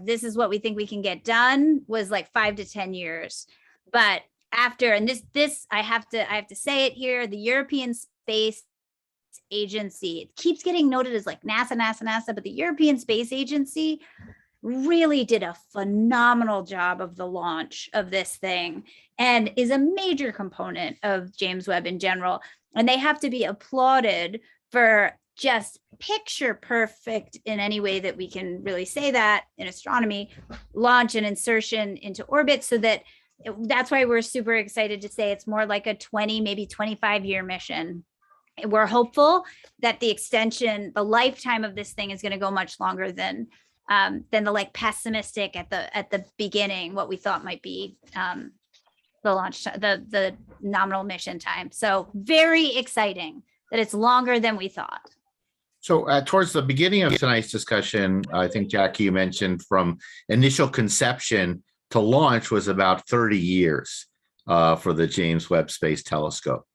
this is what we think we can get done, was like 5 to 10 years. But after, and this I have to say it here, the European Space Agency, it keeps getting noted as like NASA, but the European Space Agency really did a phenomenal job of the launch of this thing and is a major component of James Webb in general. And they have to be applauded for just picture perfect, in any way that we can really say that in astronomy, launch and insertion into orbit, so that's why we're super excited to say it's more like a 20, maybe 25-year mission. We're hopeful that the lifetime of this thing is going to go much longer than the like pessimistic at the beginning, what we thought might be the launch, the nominal mission time. So very exciting that it's longer than we thought. So towards the beginning of tonight's discussion, I think, Jackie, you mentioned from initial conception to launch was about 30 years for the James Webb Space Telescope.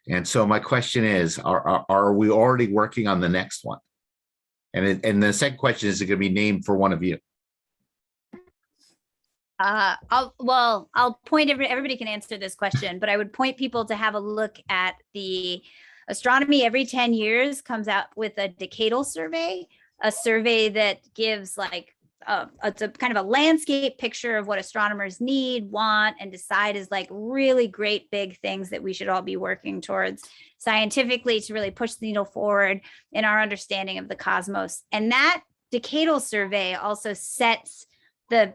And so my question is, are we already working on the next one? And the second question, is it going to be named for one of you? I'll point everybody can answer this question, but I would point people to have a look at the Astronomy every 10 years comes out with a decadal survey, a survey that gives like it's a kind of a landscape picture of what astronomers need, want, and decide is like really great big things that we should all be working towards scientifically to really push the needle forward in our understanding of the cosmos. And that decadal survey also sets the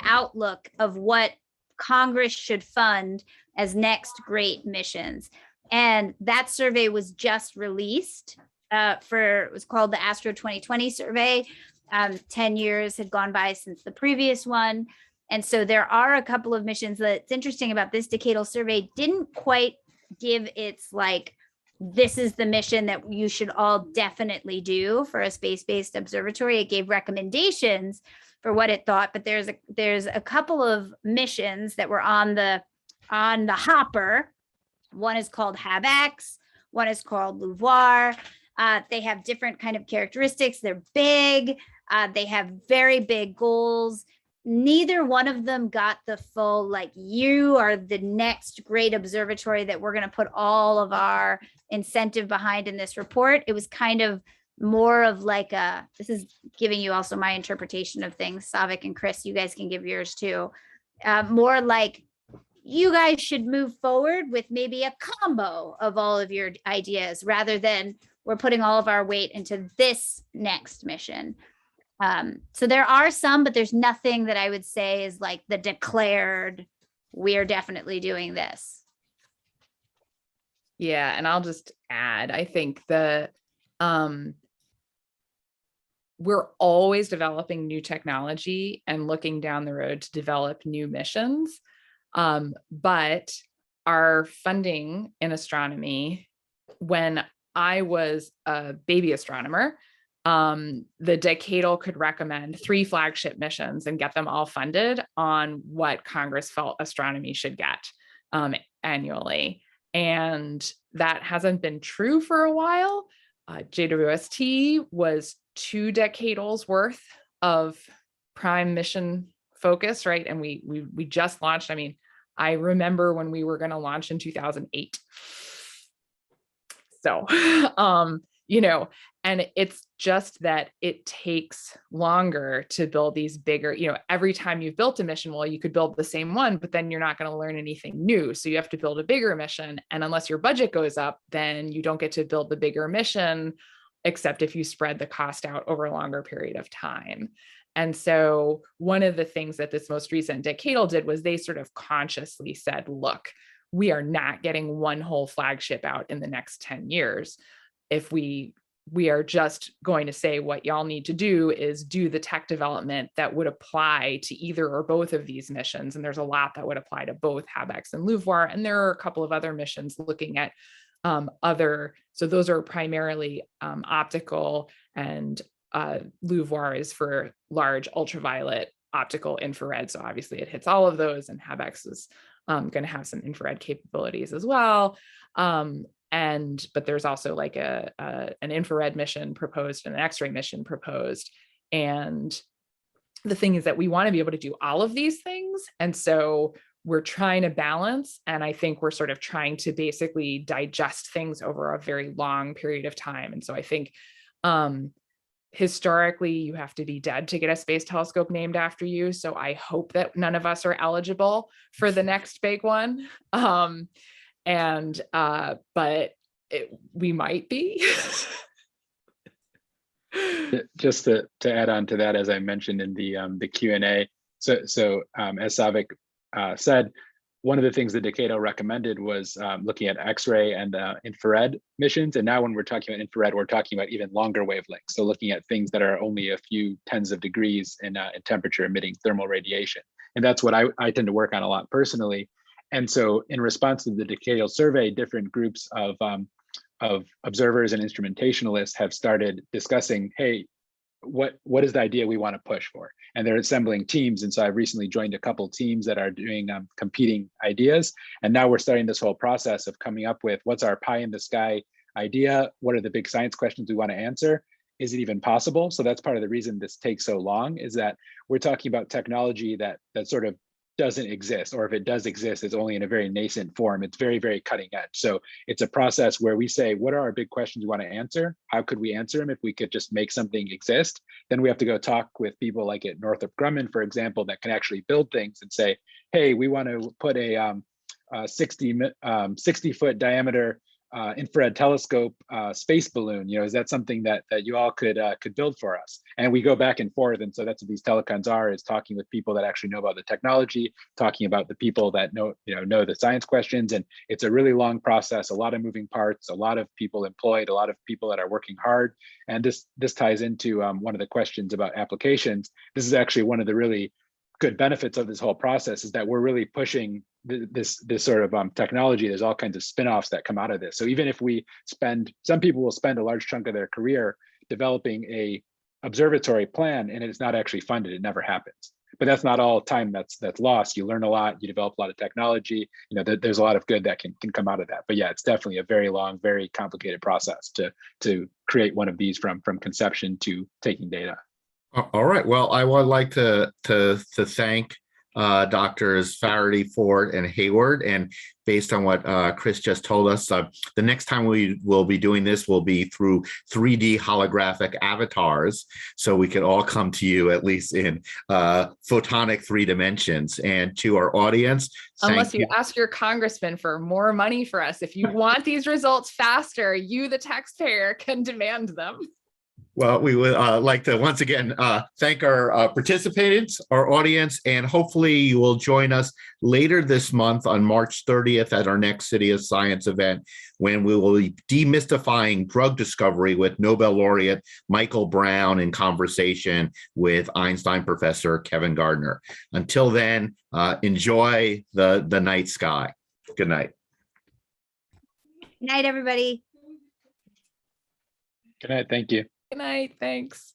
outlook of what Congress should fund as next great missions. And that survey was just released it was called the Astro 2020 survey. 10 years had gone by since the previous one. And so there are a couple of missions that's interesting about this decadal survey didn't quite give its like, this is the mission that you should all definitely do for a space-based observatory. It gave recommendations for what it thought, but there's a couple of missions that were on the hopper. One is called HabX, one is called LUVOIR. They have different kind of characteristics. They're big. They have very big goals. Neither one of them got the full, like, you are the next great observatory that we're going to put all of our incentive behind in this report. It was kind of more of like this is giving you also my interpretation of things. Saavik and Chris, you guys can give yours too. More like, you guys should move forward with maybe a combo of all of your ideas rather than we're putting all of our weight into this next mission. So there are some, but there's nothing that I would say is like the declared, we're definitely doing this. Yeah, and I'll just add, I think the we're always developing new technology and looking down the road to develop new missions. But our funding in astronomy, when I was a baby astronomer, the decadal could recommend 3 flagship missions and get them all funded on what Congress felt astronomy should get annually. And that hasn't been true for a while. JWST was 2 decadals worth of prime mission focus, right? And we just launched. I mean, I remember when we were going to launch in 2008. So, you know, and it's just that it takes longer to build these bigger, you know, every time you've built a mission, well, you could build the same one, but then you're not going to learn anything new. So you have to build a bigger mission. And unless your budget goes up, then you don't get to build the bigger mission, except if you spread the cost out over a longer period of time. And so one of the things that this most recent decadal did was they sort of consciously said, look, we are not getting one whole flagship out in the next 10 years. If we are just going to say what y'all need to do is do the tech development that would apply to either or both of these missions. And there's a lot that would apply to both HABEX and LUVOIR. And there are a couple of other missions looking at so those are primarily optical, and LUVOIR is for large ultraviolet optical infrared. So obviously it hits all of those, and HABEX is going to have some infrared capabilities as well. But there's also like an infrared mission proposed and an X-ray mission proposed. And the thing is that we want to be able to do all of these things. And so we're trying to balance, and I think we're sort of trying to basically digest things over a very long period of time. And so I think historically you have to be dead to get a space telescope named after you. So I hope that none of us are eligible for the next big one. But we might be. Just to add on to that, as I mentioned in the Q&A, so as Saavik said, one of the things the decadal recommended was looking at X-ray and infrared missions. And now when we're talking about infrared, we're talking about even longer wavelengths. So looking at things that are only a few tens of degrees in temperature, emitting thermal radiation. And that's what I tend to work on a lot personally. And so in response to the decadal survey, different groups of observers and instrumentation-alists have started discussing, hey, what is the idea we want to push for? And they're assembling teams. And so I've recently joined a couple teams that are doing competing ideas. And now we're starting this whole process of coming up with what's our pie in the sky idea? What are the big science questions we want to answer? Is it even possible? So that's part of the reason this takes so long, is that we're talking about technology that sort of doesn't exist, or if it does exist, it's only in a very nascent form. It's very, very cutting edge. So it's a process where we say, what are our big questions we want to answer? How could we answer them if we could just make something exist? Then we have to go talk with people like at Northrop Grumman, for example, that can actually build things and say, hey, we want to put a 60-foot diameter infrared telescope space balloon. You know, is that something that you all could build for us? And we go back and forth. And so that's what these telecons are, is talking with people that actually know about the technology, talking about the people that know the science questions. And it's a really long process, a lot of moving parts, a lot of people employed, a lot of people that are working hard. And this ties into one of the questions about applications. This is actually one of the really good benefits of this whole process, is that we're really pushing this sort of technology. There's all kinds of spin-offs that come out of this. So even if some people will spend a large chunk of their career developing a observatory plan, and it's not actually funded, it never happens. But that's not all time that's lost. You learn a lot, you develop a lot of technology, there's a lot of good that can come out of that. But yeah, it's definitely a very long, very complicated process to create one of these from conception to taking data. All right. Well, I would like to thank Doctors Faherty, Ford, and Hayward. And based on what Chris just told us, the next time we will be doing this will be through 3D holographic avatars. So we could all come to you at least in photonic 3 dimensions. And to our audience, unless you ask your congressman for more money for us, if you want these results faster, you, the taxpayer, can demand them. Well, we would like to once again thank our participants, our audience, and hopefully you will join us later this month on March 30th at our next City of Science event, when we will be demystifying drug discovery with Nobel laureate Michael Brown in conversation with Einstein professor Kevin Gardner. Until then, enjoy the night sky. Good night. Night, everybody. Good night. Thank you. Good night. Thanks.